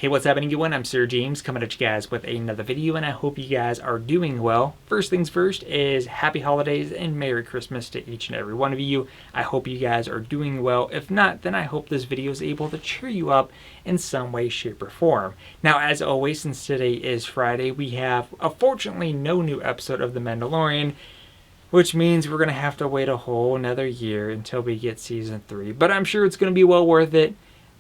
Hey, what's happening, everyone? I'm SirJames coming at you guys with another video, and I hope you guys are doing well. First things first is happy holidays and Merry Christmas to each and every one of you. I hope you guys are doing well. If not, then I hope this video is able to cheer you up in some way, shape, or form. Now, as always, since today is Friday, we have, unfortunately, no new episode of The Mandalorian, which means we're going to have to wait a whole another year until we get Season 3. But I'm sure it's going to be well worth it.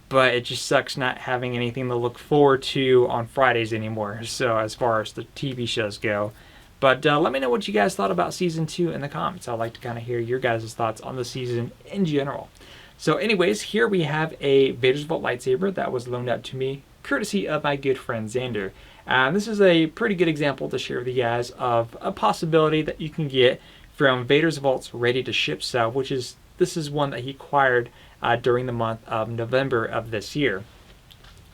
But it just sucks not having anything to look forward to on Fridays anymore, so as far as the TV shows go. But let me know what you guys thought about Season 2 in the comments. I'd like to kind of hear your guys' thoughts on the season in general. So anyways, here we have a Vader's Vault lightsaber that was loaned out to me, courtesy of my good friend Xander. This is a pretty good example to share with you guys of a possibility that you can get from Vader's Vault's ready-to-ship cell, this is one that he acquired during the month of November of this year.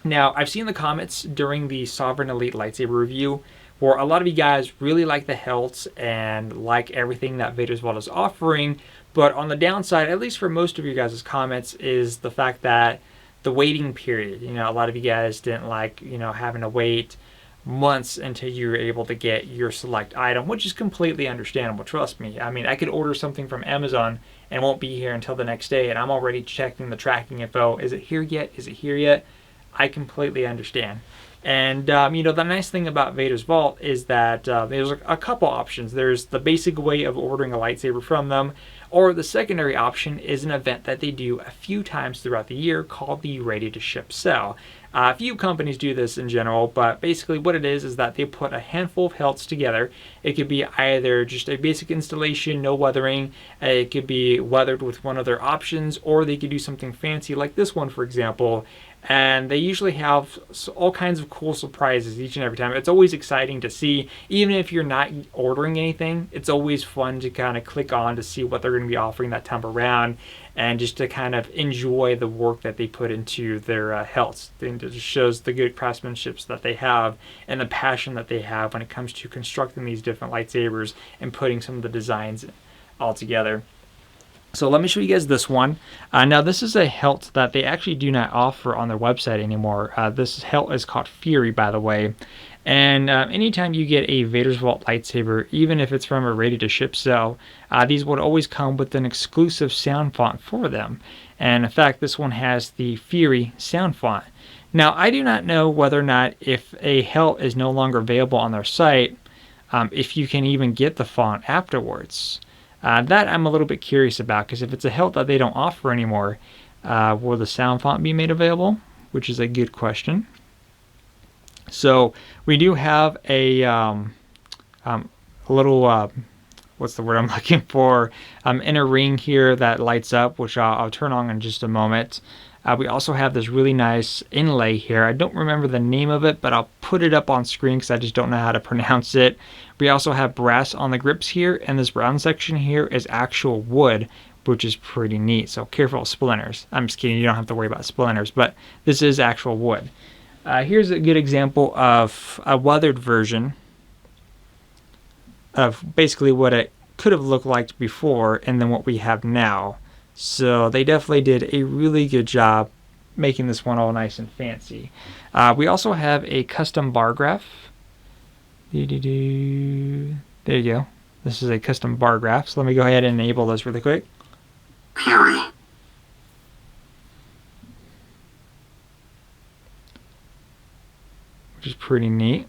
Now, I've seen the comments during the Sovereign Elite lightsaber review where a lot of you guys really like the Hilts and like everything that Vader's Vault is offering, but on the downside, at least for most of you guys' comments, is the fact that the waiting period. You know, a lot of you guys didn't like, having to wait months until you were able to get your select item, which is completely understandable. Trust me. I mean, I could order something from Amazon and won't be here until the next day, and I'm already checking the tracking info. Is it here yet? Is it here yet? I completely understand. And, the nice thing about Vader's Vault is that there's a couple options. There's the basic way of ordering a lightsaber from them, or the secondary option is an event that they do a few times throughout the year called the Ready to Ship Sale. A few companies do this in general, but basically what it is that they put a handful of Hilts together. It could be either just a basic installation, no weathering. It could be weathered with one of their options, or they could do something fancy like this one, for example. And they usually have all kinds of cool surprises each and every time. It's always exciting to see. Even if you're not ordering anything, it's always fun to kind of click on to see what they're going to be offering that time around, and just to kind of enjoy the work that they put into their Hilts. It just shows the good craftsmanship that they have and the passion that they have when it comes to constructing these different lightsabers and putting some of the designs all together. So let me show you guys this one. Now this is a hilt that they actually do not offer on their website anymore. This hilt is called Fury, by the way. And anytime you get a Vader's Vault lightsaber, even if it's from a ready-to-ship cell, these would always come with an exclusive sound font for them. And in fact, this one has the Fury sound font. Now, I do not know whether or not if a hilt is no longer available on their site, if you can even get the font afterwards. That I'm a little bit curious about, because if it's a hilt that they don't offer anymore, will the sound font be made available? Which is a good question. So we do have a little, what's the word I'm looking for, inner ring here that lights up, which I'll turn on in just a moment. We also have this really nice inlay here. I don't remember the name of it, but I'll put it up on screen because I just don't know how to pronounce it. We also have brass on the grips here, and this brown section here is actual wood, which is pretty neat. So careful of splinters. I'm just kidding, you don't have to worry about splinters, but this is actual wood. Here's a good example of a weathered version of basically what it could have looked like before and then what we have now. So they definitely did a really good job making this one all nice and fancy. We also have a custom bar graph. There you go. This is a custom bar graph. So let me go ahead and enable this really quick. Fury. Which is pretty neat.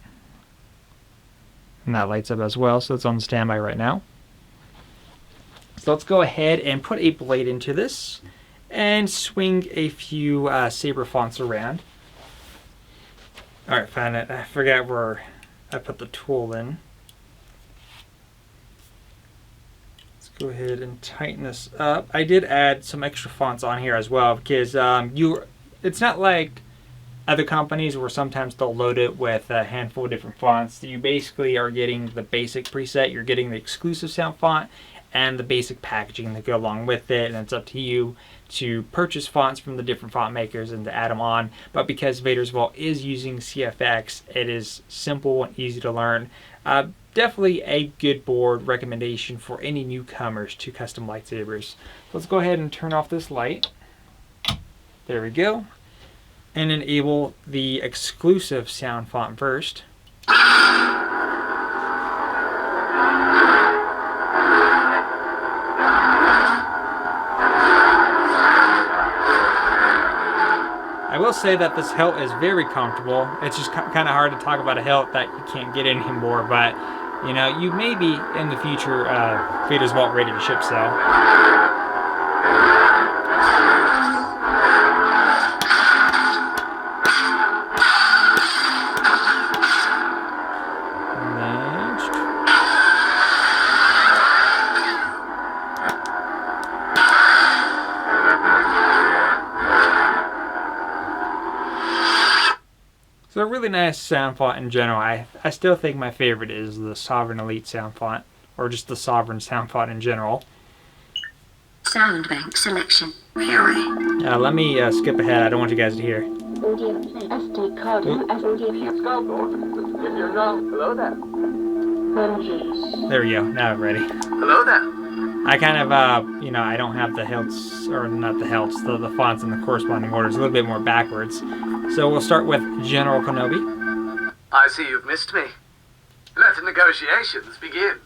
And that lights up as well, so it's on standby right now. So let's go ahead and put a blade into this and swing a few saber fonts around. Alright, found it. I forgot where I put the tool in. Let's go ahead and tighten this up. I did add some extra fonts on here as well, because it's not like other companies where sometimes they'll load it with a handful of different fonts. You basically are getting the basic preset, you're getting the exclusive sound font, and the basic packaging that go along with it, and it's up to you to purchase fonts from the different font makers and to add them on. But because Vader's Vault is using CFX, it is simple and easy to learn. Definitely a good board recommendation for any newcomers to custom lightsabers. Let's go ahead and turn off this light. There we go. and enable the exclusive sound font first. I will say that this hilt is very comfortable. It's just kind of hard to talk about a hilt that you can't get anymore, but you know, you may be in the future Vader's Vault ready to ship sale. So a really nice sound font in general. I still think my favorite is the Sovereign Elite sound font, or just the Sovereign sound font in general. Sound bank selection. Fury. Let me skip ahead. I don't want you guys to hear. Audio play. SD card. Hello there. There we go. Now I'm ready. Hello there. I kind of, you know, I don't have the hilts, or not the hilts, the fonts in the corresponding order. It's a little bit more backwards. So we'll start with General Kenobi. I see you've missed me. Let the negotiations begin.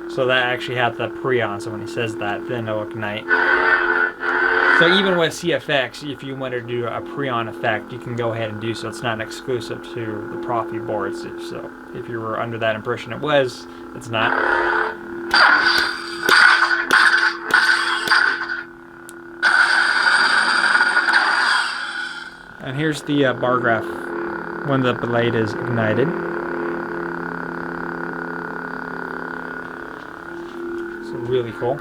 So that actually had the pre-on, so when he says that, then it'll ignite. So even with CFX, if you wanted to do a pre-on effect, you can go ahead and do so. It's not exclusive to the Profi boards. So if you were under that impression it was, it's not. And here's the bar graph when the blade is ignited. So really cool.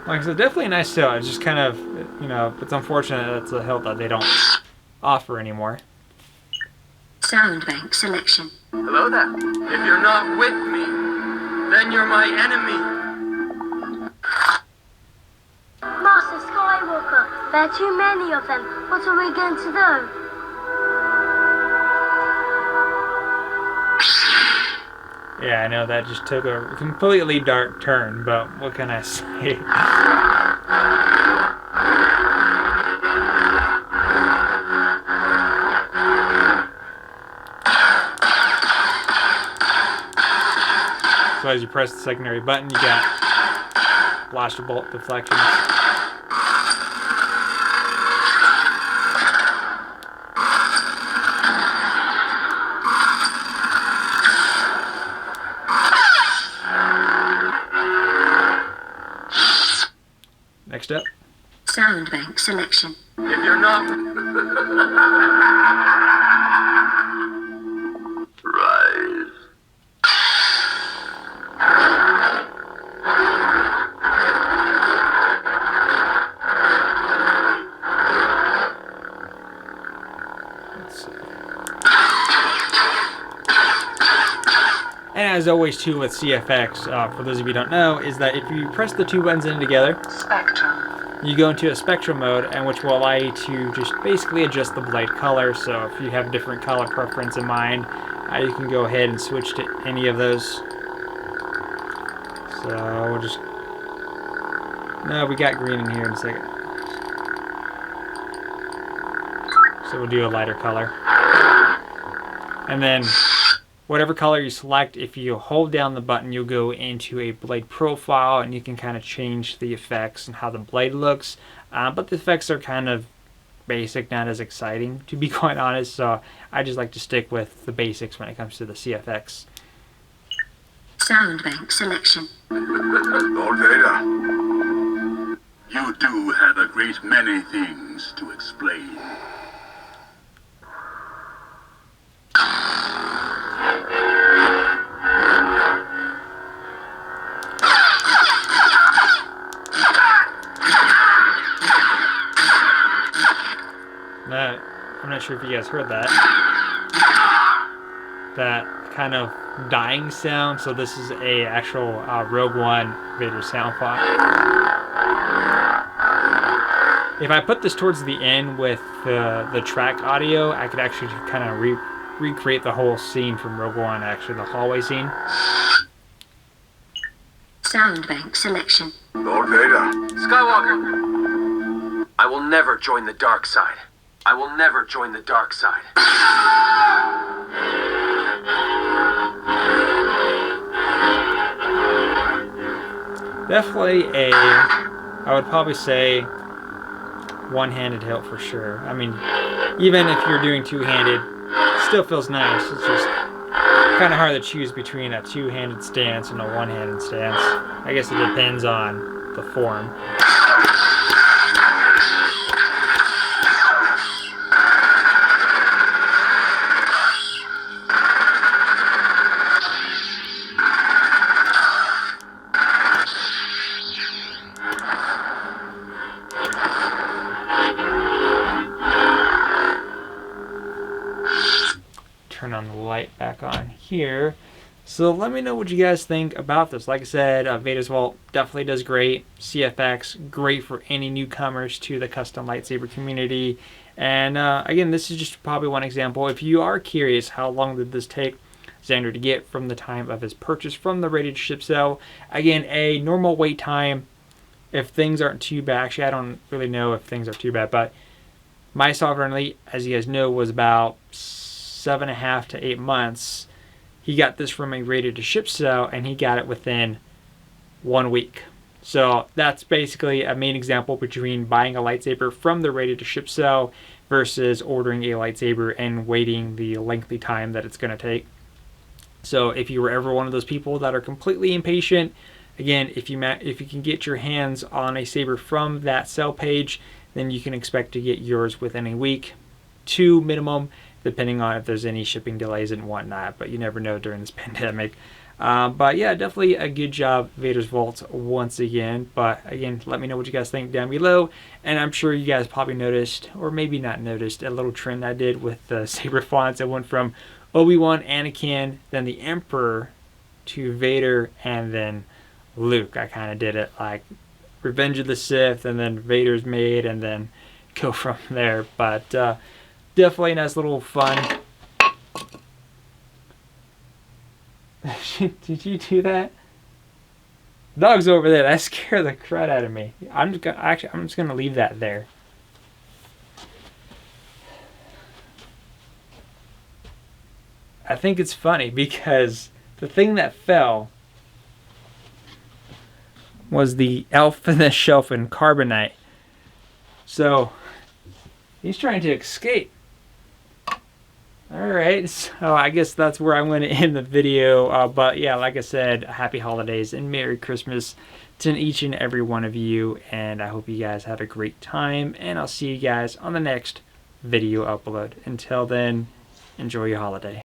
Like I said, definitely a nice hilt. It's just kind of, you know, it's unfortunate that it's a hilt that they don't offer anymore. Sound bank selection. Hello there. If you're not with me, then you're my enemy. Master Skywalker, there are too many of them. What are we going to do? Yeah, I know that just took a completely dark turn, but what can I say? So as you press the secondary button, you got blaster bolt deflections. Next up. Sound bank selection. If you're not... Rise. Let's see. And as always too with CFX, for those of you who don't know, is that if you press the two buttons in together, you go into a spectrum mode, and which will allow you to just basically adjust the blade color. So if you have a different color preference in mind, you can go ahead and switch to any of those. So we'll just... No, we got green in here in a second. So we'll do a lighter color. And then whatever color you select, if you hold down the button, you'll go into a blade profile, and you can kind of change the effects and how the blade looks. But the effects are kind of basic, not as exciting, to be quite honest. So I just like to stick with the basics when it comes to the CFX. Sound bank selection. Lord Vader, you do have a great many things to explain. I'm not sure if you guys heard that. That kind of dying sound. So this is a actual Rogue One Vader sound font. If I put this towards the end with the track audio, I could actually kind of recreate the whole scene from Rogue One, actually, the hallway scene. Sound bank selection. Lord Vader. Skywalker. I will never join the dark side. I will never join the dark side. Definitely I would probably say one-handed hilt for sure. I mean, even if you're doing two-handed, still feels nice. It's just kind of hard to choose between a two-handed stance and a one-handed stance. I guess it depends on the form. Turn on the light back on here. So let me know what you guys think about this. Like I said, Vader's Vault definitely does great. CFX, great for any newcomers to the custom lightsaber community. And again, this is just probably one example. If you are curious, how long did this take Xander to get from the time of his purchase from the ready to ship cell? Again, a normal wait time, if things aren't too bad. Actually, I don't really know if things are too bad, but my sovereign elite, as you guys know, was about 7.5 to 8 months. He got this from a ready to ship cell, and he got it within 1 week. So that's basically a main example between buying a lightsaber from the ready to ship cell versus ordering a lightsaber and waiting the lengthy time that it's going to take. So if you were ever one of those people that are completely impatient, again, if you can get your hands on a saber from that sell page, then you can expect to get yours within a week, 2 minimum, depending on if there's any shipping delays and whatnot. But you never know during this pandemic. But yeah, definitely a good job, Vader's Vault, once again. But again, let me know what you guys think down below. And I'm sure you guys probably noticed, or maybe not noticed, a little trend I did with the saber fonts. It went from Obi-Wan, Anakin, then the Emperor, to Vader, and then Luke. I kind of did it like Revenge of the Sith, and then Vader's made, and then go from there. But definitely a nice little fun. Did you do that? Dog's over there. That scared the crud out of me. I'm just gonna leave that there. I think it's funny because the thing that fell was the elf in the shelf in carbonite. So he's trying to escape. Alright, so I guess that's where I'm going to end the video. But yeah, like I said, happy holidays and Merry Christmas to each and every one of you. And I hope you guys have a great time. And I'll see you guys on the next video upload. Until then, enjoy your holiday.